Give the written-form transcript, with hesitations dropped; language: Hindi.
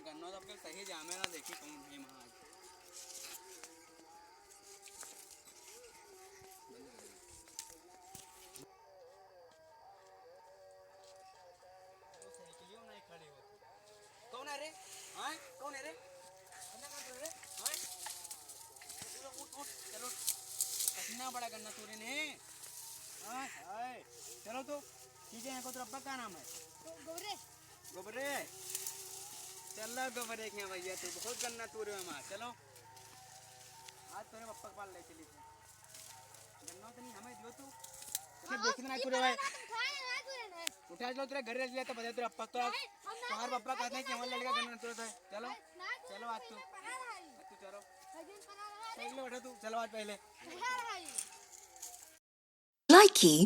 गन्ना तो आपके सही जामे ना देखी कौन है महाराज। कौन है रे? हाँ कौन है रे? क्या कर रहे रे? हाँ उठ उठ चलो कितना बड़ा गन्ना तोड़े ने। हाँ हाय चलो तो ठीक है। को तो अब्बा का नाम है? गोबरे। गोबरे चल गोबरे के भैया तू बहुत गन्ना तोड़े हो माँ। चलो आज तेरे पप्पा के पास ले चली थी गन्ना तो नहीं हमें दियो तू देखना नहीं तोड़े भाई। उठा लो तेरे घर ले लिया तो बता तेरे पप्पा तो तुम्हारे पापा कहते हैं कि हमारे लड़का गन्ना तोड़ता है। चलो चलो आज तू चलो पहले बैठो तू चलो आज पहले Likey